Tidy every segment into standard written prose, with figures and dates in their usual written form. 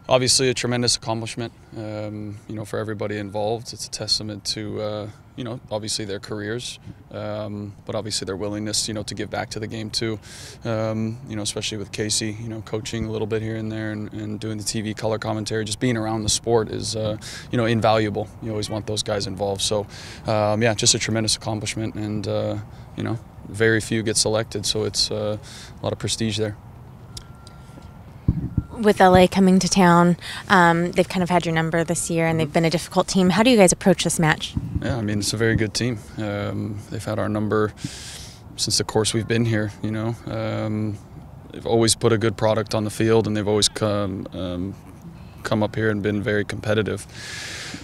Obviously, a tremendous accomplishment, for everybody involved. It's a testament to, obviously their careers, but obviously their willingness, to give back to the game too. Especially with Kasey, coaching a little bit here and there and doing the TV color commentary. Just being around the sport is, invaluable. You always want those guys involved. So, just a tremendous accomplishment, and very few get selected, so it's a lot of prestige there. With LA coming to town, they've kind of had your number this year, and they've been a difficult team. How do you guys approach this match? Yeah, it's a very good team. They've had our number since the course we've been here. They've always put a good product on the field, and they've always come up here and been very competitive.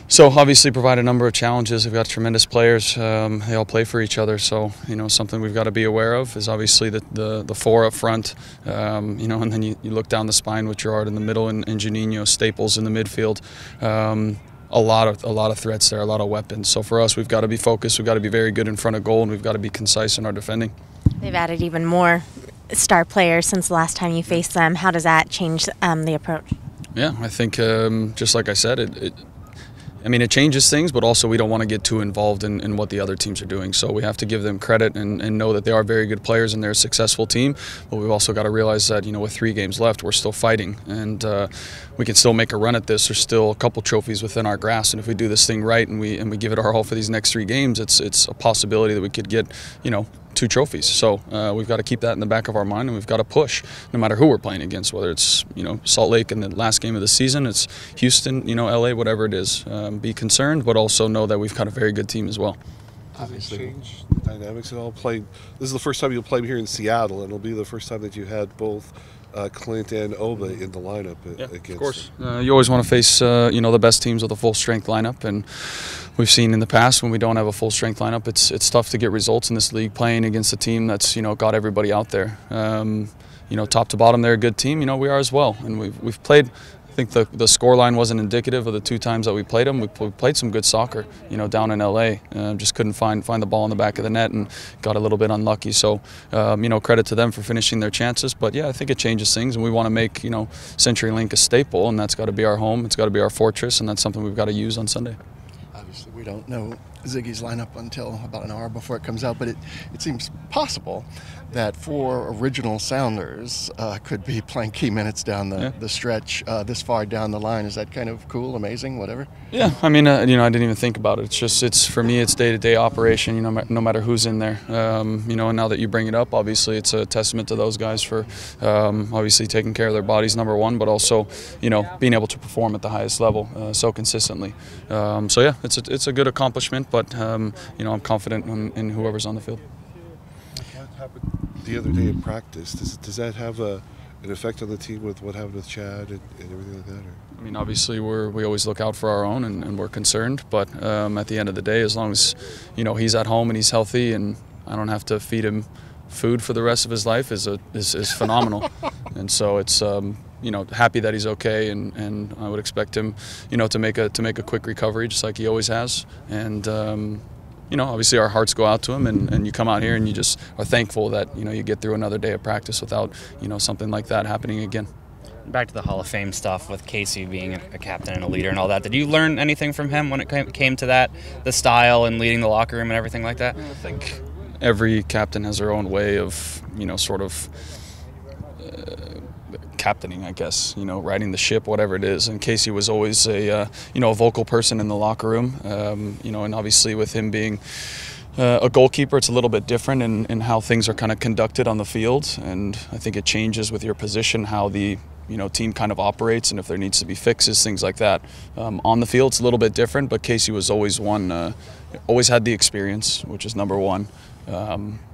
So obviously provide a number of challenges. They've got tremendous players. They all play for each other. So something we've got to be aware of is obviously the four up front. And then you look down the spine with Gerard in the middle and Juninho, Staples in the midfield. A lot of threats there, a lot of weapons. So for us, we've got to be focused. We've got to be very good in front of goal, and we've got to be concise in our defending. They've added even more star players since the last time you faced them. How does that change the approach? Yeah, I think just like I said, it changes things, but also we don't want to get too involved in what the other teams are doing. So we have to give them credit and know that they are very good players and they're a successful team. But we've also got to realize that, with 3 games left, we're still fighting. And we can still make a run at this. There's still a couple trophies within our grasp. And if we do this thing right and we give it our all for these next 3 games, it's a possibility that we could get, 2 trophies. So we've got to keep that in the back of our mind, and we've got to push no matter who we're playing against, whether it's Salt Lake in the last game of the season, it's Houston, LA, whatever it is. Be concerned, but also know that we've got a very good team as well. Obviously, change the dynamics at all. This is the first time you'll play here in Seattle, and it'll be the first time that you had both Clint and Oba in the lineup against. Of course, you always want to face the best teams with a full strength lineup, and we've seen in the past when we don't have a full strength lineup, it's tough to get results in this league playing against a team that's got everybody out there. Top to bottom, they're a good team. We are as well, and we've played. I think the score line wasn't indicative of the 2 times that we played them. We played some good soccer, down in LA. Just couldn't find the ball in the back of the net and got a little bit unlucky. So, credit to them for finishing their chances. But yeah, I think it changes things, and we want to make CenturyLink a staple, and that's got to be our home. It's got to be our fortress, and that's something we've got to use on Sunday. Obviously, we don't know Ziggy's lineup until about an hour before it comes out, but it seems possible that 4 original Sounders could be playing key minutes down the stretch this far down the line. Is that kind of cool, amazing, whatever? Yeah, I didn't even think about it. For me, it's day-to-day operation, no matter who's in there. And now that you bring it up, obviously it's a testament to those guys for obviously taking care of their bodies, number one, but also, being able to perform at the highest level so consistently. So yeah, it's a good accomplishment, but I'm confident in whoever's on the field. What happened the other day in practice? Does that have an effect on the team with what happened with Chad and everything like that? Or? Obviously we always look out for our own, and we're concerned. But at the end of the day, as long as he's at home and he's healthy, and I don't have to feed him food for the rest of his life, is phenomenal. And so it's happy that he's okay, and I would expect him to make a quick recovery, just like he always has. And obviously our hearts go out to him, and you come out here and you just are thankful that you get through another day of practice without something like that happening again. Back to the Hall of Fame stuff with Kasey being a captain and a leader and all that. Did you learn anything from him when it came to that, the style and leading the locker room and everything like that? I think every captain has their own way of captaining, I guess, riding the ship, whatever it is. And Kasey was always a vocal person in the locker room, and obviously with him being a goalkeeper, it's a little bit different in how things are kind of conducted on the field. And I think it changes with your position, how the team kind of operates, and if there needs to be fixes, things like that. On the field, it's a little bit different, but Kasey was always always had the experience, which is number one.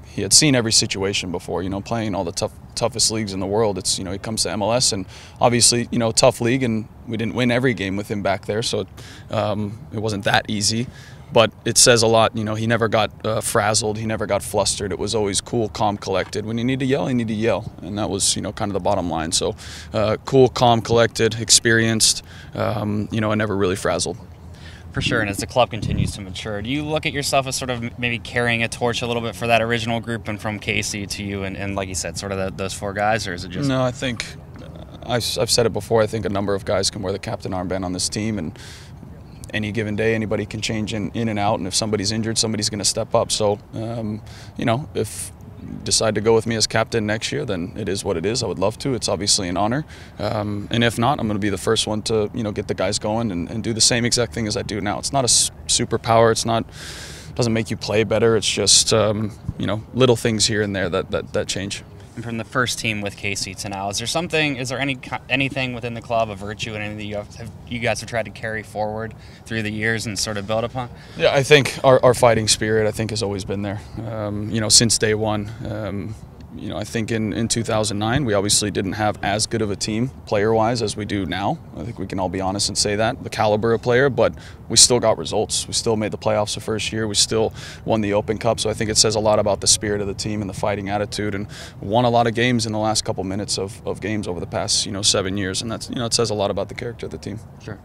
He had seen every situation before, playing all the toughest leagues in the world. It's, he comes to MLS, and obviously, tough league, and we didn't win every game with him back there, so it wasn't that easy. But it says a lot, he never got frazzled, he never got flustered. It was always cool, calm, collected. When you need to yell, and that was, kind of the bottom line. So cool, calm, collected, experienced, and never really frazzled. For sure, and as the club continues to mature, do you look at yourself as sort of maybe carrying a torch a little bit for that original group, and from Kasey to you, and like you said, sort of those 4 guys, or is it just? No, I think I've said it before. I think a number of guys can wear the captain armband on this team, and any given day, anybody can change in and out. And if somebody's injured, somebody's going to step up. So, you know, if decide to go with me as captain next year, then it is what it is. I would love to. It's obviously an honor. And if not, I'm going to be the first one to, you know, get the guys going and do the same exact thing as I do now. It's not a superpower. It's not, doesn't make you play better. It's just, you know, little things here and there that change. And from the first team with Kasey to now, is there anything within the club, a virtue, and anything you guys have tried to carry forward through the years and sort of build upon? Yeah, I think our fighting spirit, I think, has always been there. You know, since day one. You know, I think in 2009, we obviously didn't have as good of a team player-wise as we do now. I think we can all be honest and say that, the caliber of player, but we still got results. We still made the playoffs the first year. We still won the Open Cup, so I think it says a lot about the spirit of the team and the fighting attitude, and won a lot of games in the last couple minutes of games over the past, you know, 7 years, and that's, you know, it says a lot about the character of the team. Sure.